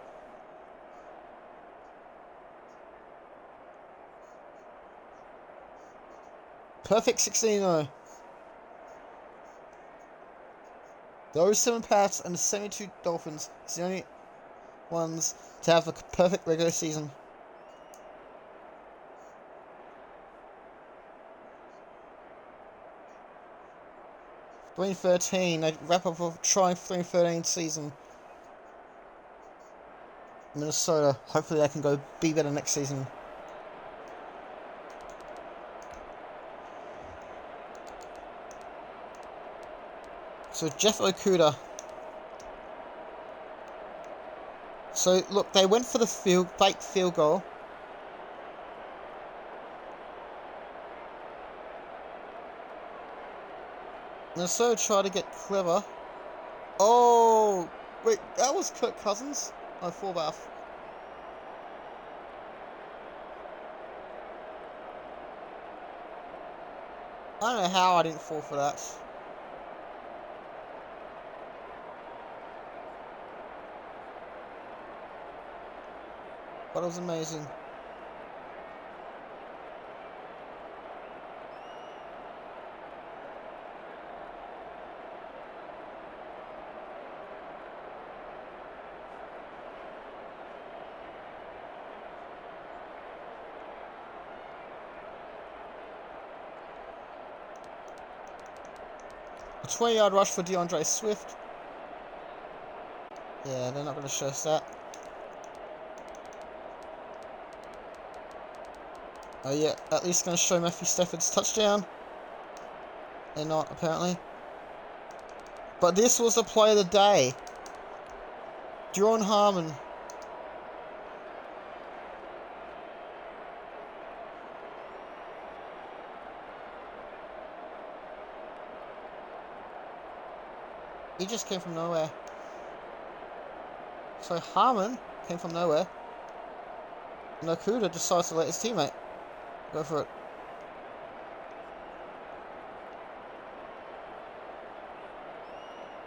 Perfect 16-0. The 07 Pats and the 72 Dolphins is the only ones to have a perfect regular season. Three 13, they wrap up a trying 3-13 season. Minnesota, hopefully they can go be better next season. So Jeff Okuda. So look, they went for the fake field goal. Minnesota tried to get clever. Oh, wait, that was Kirk Cousins? Oh, fullback. I don't know how I didn't fall for that. But it was amazing. A 20-yard rush for DeAndre Swift. Yeah, they're not going to show us that. Oh yeah, at least going to show Matthew Stafford's touchdown. They're not, apparently. But this was the play of the day. Jerron Harmon. He just came from nowhere. So Harmon came from nowhere. And Okuda decides to let his teammate go for it.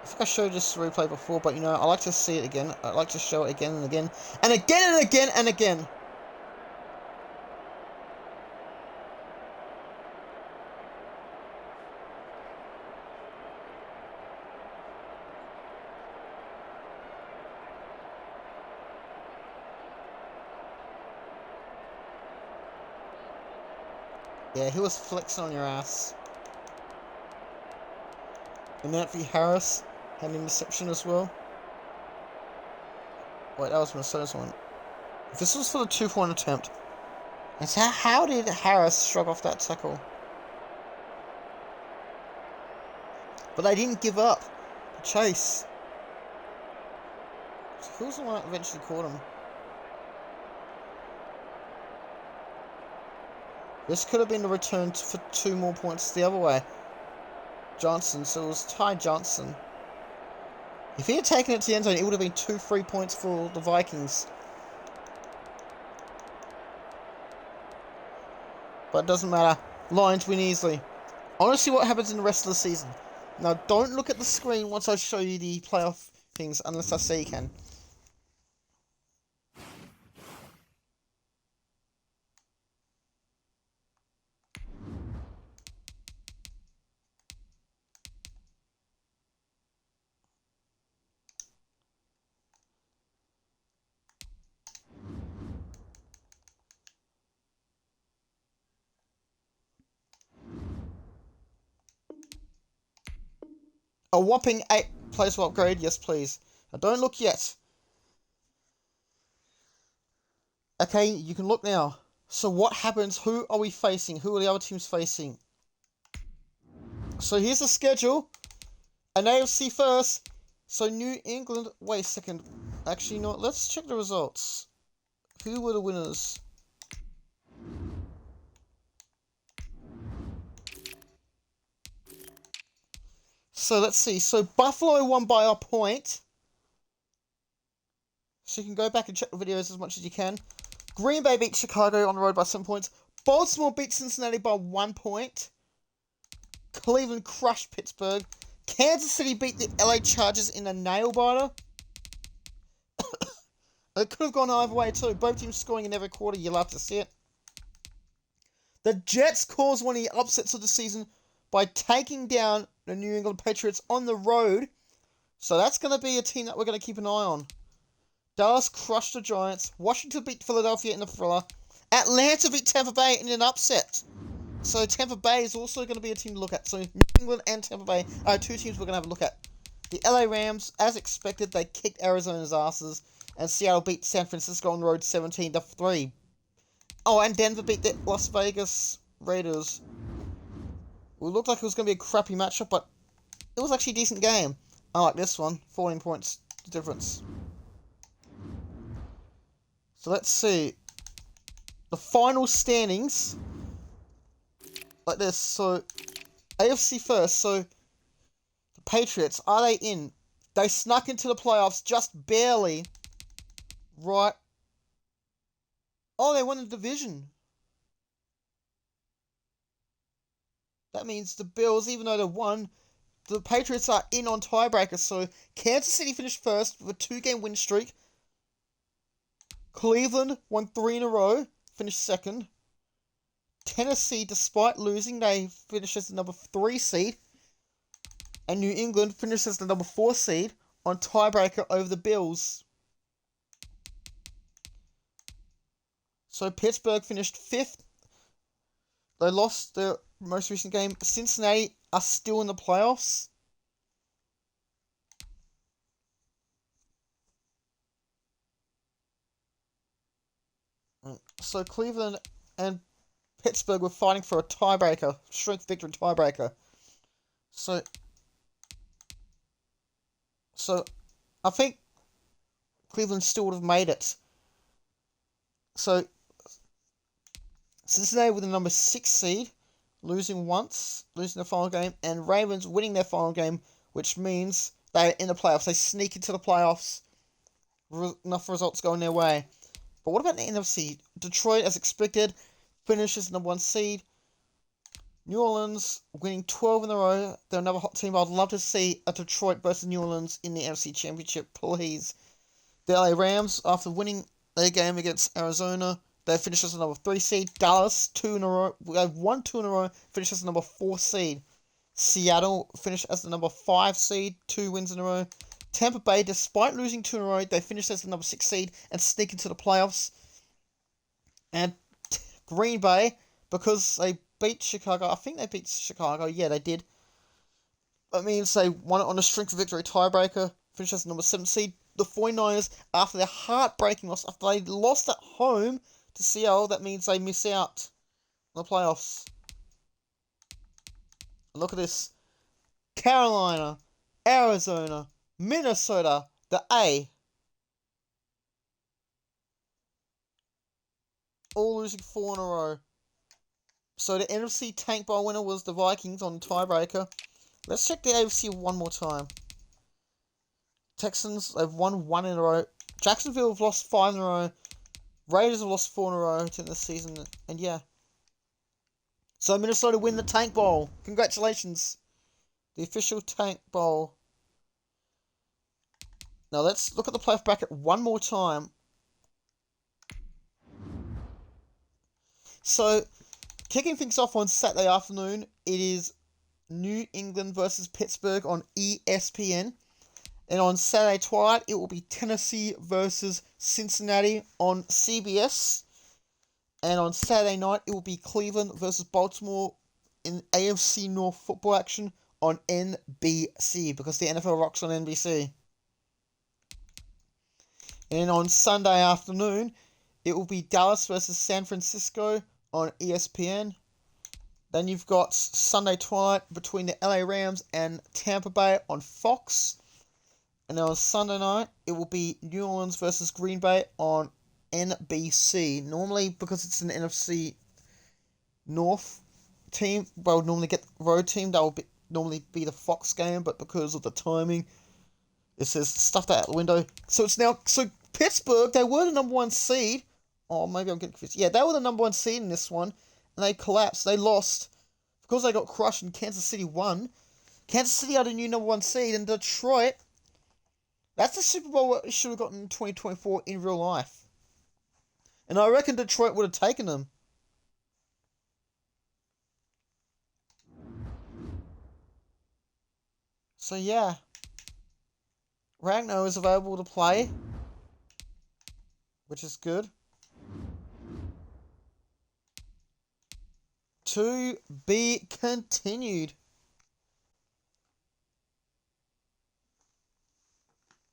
I think I showed this replay before, but you know, I like to see it again. I like to show it again and again. And again and again and again! Yeah, he was flexing on your ass. And Nancy Harris had an interception as well. Wait, that was Minnesota's one. This was for the 2-point attempt. And so how did Harris shrug off that tackle? But they didn't give up. Chase. Who was the one that eventually caught him? This could have been the return for 2 more points the other way. Johnson, so it was Ty Johnson. If he had taken it to the end zone, it would have been 2 free points for the Vikings. But it doesn't matter. Lions win easily. I want to see what happens in the rest of the season. Now, don't look at the screen once I show you the playoff things, unless I say you can. A whopping 8 players will upgrade. Yes, please. Now, don't look yet. Okay, you can look now. So what happens? Who are we facing? Who are the other teams facing? So here's the schedule. An AFC first. So New England. Wait a second. Actually, no. Let's check the results. Who were the winners? So let's see. So Buffalo won by a point. So you can go back and check the videos as much as you can. Green Bay beat Chicago on the road by 7 points. Baltimore beat Cincinnati by 1 point. Cleveland crushed Pittsburgh. Kansas City beat the LA Chargers in a nail-biter. It could have gone either way too. Both teams scoring in every quarter. You love to see it. The Jets caused one of the upsets of the season by taking down the New England Patriots on the road. So that's going to be a team that we're going to keep an eye on. Dallas crushed the Giants. Washington beat Philadelphia in a thriller. Atlanta beat Tampa Bay in an upset. So Tampa Bay is also going to be a team to look at. So New England and Tampa Bay are 2 teams we're going to have a look at. The LA Rams, as expected, they kicked Arizona's asses. And Seattle beat San Francisco on the road 17-3. Oh, and Denver beat the Las Vegas Raiders. It looked like it was going to be a crappy matchup, but it was actually a decent game. I like this one. 14 points difference. So let's see. The final standings. Like this. So, AFC first. So, the Patriots, are they in? They snuck into the playoffs just barely. Right. Oh, they won the division. That means the Bills, even though they won, the Patriots are in on tiebreakers. So, Kansas City finished first with a 2-game win streak. Cleveland won 3 in a row, finished second. Tennessee, despite losing, they finished as the number 3 seed. And New England finished as the number 4 seed on tiebreaker over the Bills. So Pittsburgh finished 5th. They lost their most recent game. Cincinnati are still in the playoffs. So Cleveland and Pittsburgh were fighting for a tiebreaker, strength victory tiebreaker. So I think Cleveland still would have made it. So Cincinnati with the number 6 seed, losing their final game, and Ravens winning their final game, which means they're in the playoffs. They sneak into the playoffs. Enough results going their way. But what about the NFC? Detroit, as expected, finishes number 1 seed. New Orleans winning 12 in a row. They're another hot team. I'd love to see a Detroit versus New Orleans in the NFC Championship, please. The LA Rams, after winning their game against Arizona, they finished as the number 3 seed. Dallas, 2 in a row. They've won 2 in a row, finished as the number 4 seed. Seattle finished as the number 5 seed, 2 wins in a row. Tampa Bay, despite losing 2 in a row, they finished as the number 6 seed and sneak into the playoffs. And Green Bay, because they beat Chicago, I think they beat Chicago, yeah, they did. That means they won it on a strength of victory tiebreaker, finished as the number 7 seed. the 49ers after their heartbreaking loss. After they lost at home to Seattle, that means they miss out on the playoffs. And look at this. Carolina, Arizona, Minnesota, the A. All losing 4 in a row. So the NFC Tank Bowl winner was the Vikings on tiebreaker. Let's check the AFC one more time. Texans, they've won 1 in a row. Jacksonville have lost 5 in a row. Raiders have lost 4 in a row to the season. And yeah. So Minnesota win the Tank Bowl. Congratulations. The official Tank Bowl. Now let's look at the playoff bracket one more time. So, kicking things off on Saturday afternoon, it is New England versus Pittsburgh on ESPN. And on Saturday twilight, it will be Tennessee versus Cincinnati on CBS. And on Saturday night, it will be Cleveland versus Baltimore in AFC North football action on NBC, because the NFL rocks on NBC. And on Sunday afternoon, it will be Dallas versus San Francisco on ESPN. Then you've got Sunday twilight between the LA Rams and Tampa Bay on Fox. And then on Sunday night, it will be New Orleans versus Green Bay on NBC. Normally, because it's an NFC North team, well, normally get the road team, that will normally be the Fox game, but because of the timing, it says stuff that out the window. So Pittsburgh, they were the number 1 seed. Oh, maybe I'm getting confused. Yeah, they were the number 1 seed in this one, and they collapsed. They lost because they got crushed and Kansas City won. Kansas City are the new number 1 seed, and Detroit, that's the Super Bowl we should have gotten in 2024 in real life. And I reckon Detroit would have taken them. So yeah. Ragnar is available to play, which is good. To be continued.